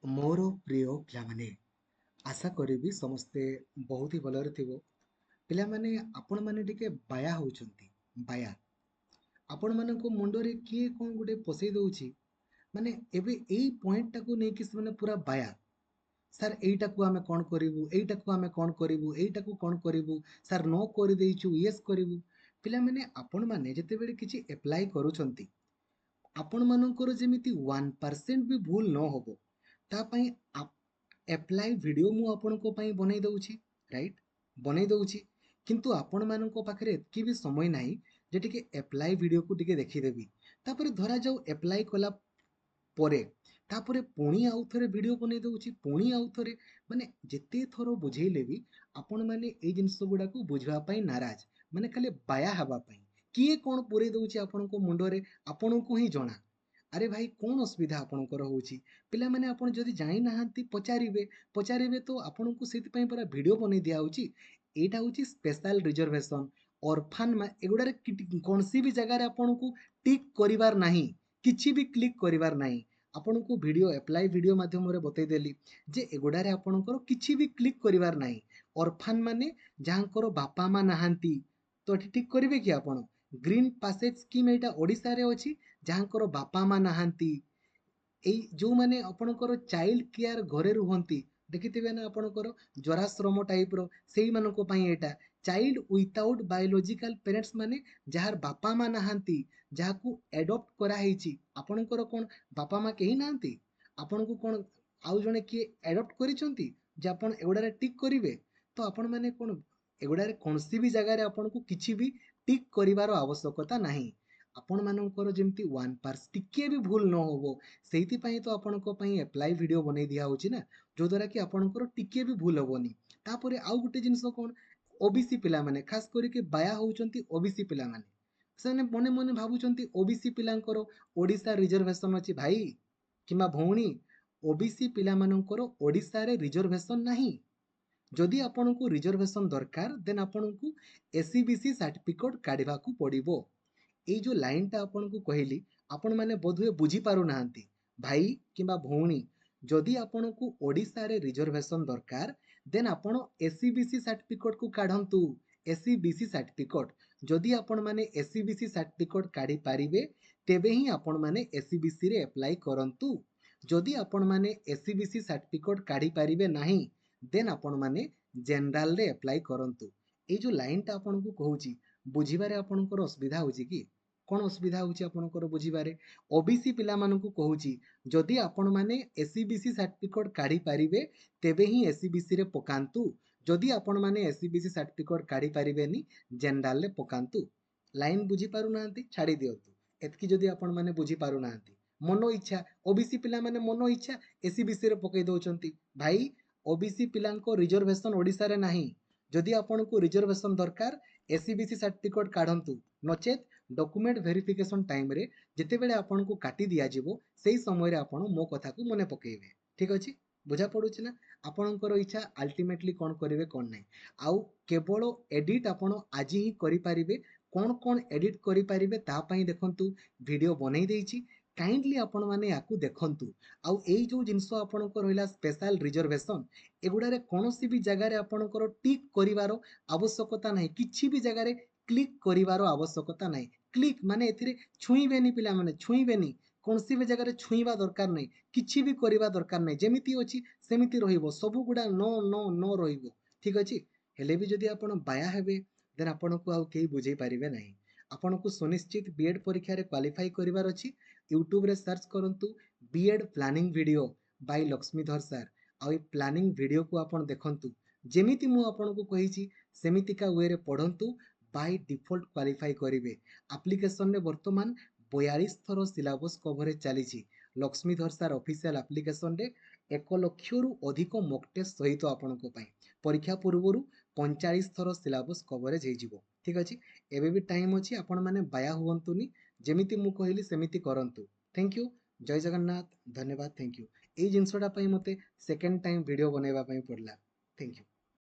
ମୋର ପ୍ରିୟ ପିଲାମାନେ, ଆଶା କରିବି ସମସ୍ତେ ବହୁତ ହି ଭଲରେ ଥିବ। ପିଲାମାନେ, ଆପଣମାନେ ଟିକେ ବାୟା ହଉଛନ୍ତି। ବାୟା ଆପଣମାନଙ୍କ ମୁଣ୍ଡରେ କିଏ କ'ଣ ଗୋଟେ ପଶେଇ ଦଉଛି। ମାନେ ଏବେ ଏଇ ପଏଣ୍ଟଟାକୁ ନେଇକି ସେମାନେ ପୁରା ବାୟା। ସାର୍ ଏଇଟାକୁ ଆମେ କ'ଣ କରିବୁ, ଏଇଟାକୁ ଆମେ କ'ଣ କରିବୁ, ଏଇଟାକୁ କ'ଣ କରିବୁ, ସାର୍ ନ କରିଦେଇଛୁ ୟେସ୍ କରିବୁ। ପିଲାମାନେ, ଆପଣମାନେ ଯେତେବେଳେ କିଛି ଆପ୍ଲାଏ କରୁଛନ୍ତି, ଆପଣମାନଙ୍କର ଯେମିତି 1% ବି ଭୁଲ ନ ହବ ତା ପାଇଁ ଆପ୍ଲାଏ ଭିଡ଼ିଓ ମୁଁ ଆପଣଙ୍କ ପାଇଁ ବନେଇ ଦେଉଛି। ରାଇଟ୍, ବନେଇ ଦେଉଛି। କିନ୍ତୁ ଆପଣମାନଙ୍କ ପାଖରେ ଏତିକି ବି ସମୟ ନାହିଁ ଯେ ଟିକେ ଆପ୍ଲାଏ ଭିଡ଼ିଓକୁ ଟିକେ ଦେଖିଦେବି। ତାପରେ ଧରାଯାଉ ଆପ୍ଲାଏ କଲା ପରେ ତାପରେ ପୁଣି ଆଉ ଥରେ ଭିଡ଼ିଓ ବନେଇ ଦେଉଛି, ପୁଣି ଆଉ ଥରେ। ମାନେ ଯେତେ ଥର ବୁଝେଇଲେ ବି ଆପଣମାନେ ଏଇ ଜିନିଷ ଗୁଡ଼ାକୁ ବୁଝିବା ପାଇଁ ନାରାଜ। ମାନେ ଖାଲି ବାୟା ହେବା ପାଇଁ କିଏ କ'ଣ ପୁରେଇ ଦେଉଛି ଆପଣଙ୍କ ମୁଣ୍ଡରେ, ଆପଣଙ୍କୁ ହିଁ ଜଣା। ଆରେ ଭାଇ, କ'ଣ ଅସୁବିଧା ଆପଣଙ୍କର ହେଉଛି? ପିଲାମାନେ, ଆପଣ ଯଦି ଜାଣିନାହାନ୍ତି ପଚାରିବେ ତ ଆପଣଙ୍କୁ ସେଥିପାଇଁ ପୁରା ଭିଡ଼ିଓ ବନେଇ ଦିଆହେଉଛି। ଏଇଟା ହେଉଛି ସ୍ପେଶାଲ ରିଜର୍ଭେସନ୍, ଅର୍ଫାନ୍। ଏଗୁଡ଼ାରେ କୌଣସି ବି ଜାଗାରେ ଆପଣଙ୍କୁ ଟିକ୍ କରିବାର ନାହିଁ, କିଛି ବି କ୍ଲିକ୍ କରିବାର ନାହିଁ। ଆପଣଙ୍କୁ ଭିଡ଼ିଓ ଆପ୍ଲାଏ ଭିଡ଼ିଓ ମାଧ୍ୟମରେ ବତେଇଦେଲି ଯେ ଏଗୁଡ଼ାରେ ଆପଣଙ୍କର କିଛି ବି କ୍ଲିକ୍ କରିବାର ନାହିଁ। ଅର୍ଫାନ୍ ମାନେ ଯାହାଙ୍କର ବାପା ମା ନାହାନ୍ତି, ତ ଏଠି ଟିକ୍ କରିବେ କି ଆପଣ? ଗ୍ରୀନ୍ ପାସେଜ୍ ସ୍କିମ୍ ଏଇଟା ଓଡ଼ିଶାରେ ଅଛି, ଯାହାଙ୍କର ବାପା ମା ନାହାନ୍ତି। ଏଇ ଯେଉଁମାନେ ଆପଣଙ୍କର ଚାଇଲ୍ଡ କେୟାର ଘରେ ରୁହନ୍ତି, ଦେଖିଥିବେ ନା ଆପଣଙ୍କର ଜରାଶ୍ରମ ଟାଇପ୍ର, ସେଇମାନଙ୍କ ପାଇଁ ଏଇଟା। ଚାଇଲ୍ଡ ୱିଥାଉଟ୍ ବାୟୋଲୋଜିକାଲ ପ୍ୟାରେଣ୍ଟସ୍ ମାନେ ଯାହାର ବାପା ମା ନାହାନ୍ତି, ଯାହାକୁ ଆଡପ୍ଟ କରାହେଇଛି। ଆପଣଙ୍କର କ'ଣ ବାପା ମା କେହି ନାହାନ୍ତି? ଆପଣଙ୍କୁ କ'ଣ ଆଉ ଜଣେ କିଏ ଆଡପ୍ଟ କରିଛନ୍ତି ଯେ ଆପଣ ଏଗୁଡ଼ାରେ ଟିକ୍ କରିବେ? ତ ଆପଣମାନେ କ'ଣ ଏଗୁଡ଼ାରେ କୌଣସି ବି ଜାଗାରେ ଆପଣଙ୍କୁ କିଛି ବି ଟିକ୍ କରିବାର ଆବଶ୍ୟକତା ନାହିଁ। ଆପଣମାନଙ୍କର ଯେମିତି 1% ଟିକେ ବି ଭୁଲ ନ ହବ, ସେଇଥିପାଇଁ ତ ଆପଣଙ୍କ ପାଇଁ ଆପ୍ଲାଏ ଭିଡ଼ିଓ ବନେଇ ଦିଆହେଉଛି ନା, ଯୋଉଦ୍ୱାରା କି ଆପଣଙ୍କର ଟିକେ ବି ଭୁଲ ହବନି। ତାପରେ ଆଉ ଗୋଟେ ଜିନିଷ କ'ଣ, ଓବିସି ପିଲାମାନେ ଖାସ କରିକି ବାୟା ହଉଛନ୍ତି। ଓବିସି ପିଲାମାନେ, ସେମାନେ ମନେ ମନେ ଭାବୁଛନ୍ତି ଓବିସି ପିଲାଙ୍କର ଓଡ଼ିଶା ରିଜର୍ଭେସନ୍ ଅଛି। ଭାଇ କିମ୍ବା ଭଉଣୀ, ଓବିସି ପିଲାମାନଙ୍କର ଓଡ଼ିଶାରେ ରିଜର୍ଭେସନ୍ ନାହିଁ। ଯଦି ଆପଣଙ୍କୁ ରିଜର୍ଭେସନ୍ ଦରକାର, ଦେନ୍ ଆପଣଙ୍କୁ ଏସିବିସି ସାର୍ଟିଫିକେଟ୍ କାଢ଼ିବାକୁ ପଡ଼ିବ। ଏଇ ଯେଉଁ ଲାଇନ୍ଟା ଆପଣଙ୍କୁ କହିଲି, ଆପଣମାନେ ବୋଧହୁଏ ବୁଝିପାରୁନାହାନ୍ତି। ଭାଇ କିମ୍ବା ଭଉଣୀ, ଯଦି ଆପଣଙ୍କୁ ଓଡ଼ିଶାରେ ରିଜର୍ଭେସନ୍ ଦରକାର, ଦେନ୍ ଆପଣ ଏସିବିସି ସାର୍ଟିଫିକେଟ୍କୁ କାଢ଼ନ୍ତୁ। ଏସିବିସି ସାର୍ଟିଫିକେଟ୍, ଯଦି ଆପଣମାନେ ଏସିବିସି ସାର୍ଟିଫିକେଟ୍ କାଢ଼ିପାରିବେ, ତେବେ ହିଁ ଆପଣମାନେ ଏସିବିସିରେ ଆପ୍ଲାଏ କରନ୍ତୁ। ଯଦି ଆପଣମାନେ ଏସିବିସି ସାର୍ଟିଫିକେଟ୍ କାଢ଼ିପାରିବେ ନାହିଁ, ଦେନ୍ ଆପଣମାନେ ଜେନେରାଲରେ ଆପ୍ଲାଏ କରନ୍ତୁ। ଏଇ ଯେଉଁ ଲାଇନ୍ଟା ଆପଣଙ୍କୁ କହୁଛି, ବୁଝିବାରେ ଆପଣଙ୍କର ଅସୁବିଧା ହେଉଛି କି? କ'ଣ ଅସୁବିଧା ହେଉଛି ଆପଣଙ୍କର ବୁଝିବାରେ? ଓବିସି ପିଲାମାନଙ୍କୁ କହୁଛି, ଯଦି ଆପଣମାନେ ଏସିବିସି ସାର୍ଟିଫିକେଟ୍ କାଢ଼ିପାରିବେ, ତେବେ ହିଁ ଏସିବିସିରେ ପକାନ୍ତୁ। ଯଦି ଆପଣମାନେ ଏସିବିସି ସାର୍ଟିଫିକେଟ୍ କାଢ଼ିପାରିବେନି, ଜେନେରାଲରେ ପକାନ୍ତୁ। ଲାଇନ୍ ବୁଝିପାରୁନାହାନ୍ତି, ଛାଡ଼ି ଦିଅନ୍ତୁ। ଏତିକି ଯଦି ଆପଣମାନେ ବୁଝିପାରୁନାହାନ୍ତି, ମନ ଇଚ୍ଛା ଓବିସି ପିଲାମାନେ ମନ ଇଚ୍ଛା ଏସିବିସିରେ ପକାଇ ଦେଉଛନ୍ତି। ଭାଇ, ଓବିସି ପିଲାଙ୍କ ରିଜର୍ଭେସନ୍ ଓଡ଼ିଶାରେ ନାହିଁ। ଯଦି ଆପଣଙ୍କୁ ରିଜର୍ଭେସନ୍ ଦରକାର, ଏସିବିସି ସାର୍ଟିଫିକେଟ୍ କାଢ଼ନ୍ତୁ। ନଚେତ୍ ଡକୁମେଣ୍ଟ ଭେରିଫିକେସନ୍ ଟାଇମ୍ରେ ଯେତେବେଳେ ଆପଣଙ୍କୁ କାଟି ଦିଆଯିବ, ସେଇ ସମୟରେ ଆପଣ ମୋ କଥାକୁ ମନେ ପକାଇବେ। ଠିକ୍ ଅଛି? ବୁଝା ପଡ଼ୁଛି ନା? ଆପଣଙ୍କର ଇଚ୍ଛା ଆଲ୍ଟିମେଟଲି କ'ଣ କରିବେ, କ'ଣ ନାହିଁ। ଆଉ କେବଳ ଏଡ଼ିଟ୍ ଆପଣ ଆଜି ହିଁ କରିପାରିବେ। କ'ଣ କ'ଣ ଏଡ଼ିଟ୍ କରିପାରିବେ ତା ପାଇଁ ଦେଖନ୍ତୁ, ଭିଡ଼ିଓ ବନେଇ ଦେଇଛି। କାଇଣ୍ଡଲି ଆପଣମାନେ ୟାକୁ ଦେଖନ୍ତୁ। ଆଉ ଏଇ ଯେଉଁ ଜିନିଷ ଆପଣଙ୍କ ରହିଲା ସ୍ପେଶାଲ ରିଜର୍ଭେସନ୍, ଏଗୁଡ଼ାରେ କୌଣସି ବି ଜାଗାରେ ଆପଣଙ୍କର ଟିକ୍ କରିବାର ଆବଶ୍ୟକତା ନାହିଁ। କିଛି ବି ଜାଗାରେ କ୍ଲିକ୍ କରିବାର ଆବଶ୍ୟକତା ନାହିଁ। କ୍ଲିକ୍ ମାନେ ଏଥିରେ ଛୁଇଁବେନି ପିଲାମାନେ, ଛୁଇଁବେନି। କୌଣସି ବି ଜାଗାରେ ଛୁଇଁବା ଦରକାର ନାହିଁ, କିଛି ବି କରିବା ଦରକାର ନାହିଁ। ଯେମିତି ଅଛି ସେମିତି ରହିବ, ସବୁଗୁଡ଼ା ନ ରହିବ। ଠିକ୍ ଅଛି? ହେଲେ ବି ଯଦି ଆପଣ ବାୟା ହେବେ, ଦେନ୍ ଆପଣଙ୍କୁ ଆଉ କେହି ବୁଝେଇ ପାରିବେ ନାହିଁ। ଆପଣଙ୍କୁ ସୁନିଶ୍ଚିତ ବିଏଡ୍ ପରୀକ୍ଷାରେ କ୍ୱାଲିଫାଇ କରିବାର ଅଛି। ୟୁଟ୍ୟୁବରେ ସର୍ଚ୍ଚ କରନ୍ତୁ BEd planning video by Lakshmidhar sir. ଆଉ ଏଇ ପ୍ଲାନିଂ ଭିଡ଼ିଓକୁ ଆପଣ ଦେଖନ୍ତୁ। ଯେମିତି ମୁଁ ଆପଣଙ୍କୁ କହିଛି ସେମିତିକା ୱେରେ ପଢ଼ନ୍ତୁ। ବାଇ ଡିଫଲ୍ଟ କ୍ୱାଲିଫାଇ କରିବେ। ଆପ୍ଲିକେସନରେ ବର୍ତ୍ତମାନ 42 ଥର ସିଲାବସ୍ କଭରେଜ ଚାଲିଛି। ଲକ୍ଷ୍ମୀଧର ସାର୍ ଅଫିସିଆଲ ଆପ୍ଲିକେସନରେ 1 ଲକ୍ଷରୁ ଅଧିକ ମକ୍ ଟେଷ୍ଟ ସହିତ ଆପଣଙ୍କ ପାଇଁ ପରୀକ୍ଷା ପୂର୍ବରୁ 45 ଥର ସିଲାବସ୍ କଭରେଜ ହେଇଯିବ। ଠିକ୍ ଅଛି? ଏବେ ବି ଟାଇମ୍ ଅଛି, ଆପଣମାନେ ବାୟା ହୁଅନ୍ତୁନି। ଯେମିତି ମୁଁ କହିଲି ସେମିତି କରନ୍ତୁ। Thank you. ଜୟ ଜଗନ୍ନାଥ। ଧନ୍ୟବାଦ। Thank you. ଏଇ ଜିନିଷଟା ପାଇଁ ମୋତେ ସେକେଣ୍ଡ ଟାଇମ୍ ଭିଡ଼ିଓ ବନେଇବା ପାଇଁ ପଡ଼ିଲା। Thank you.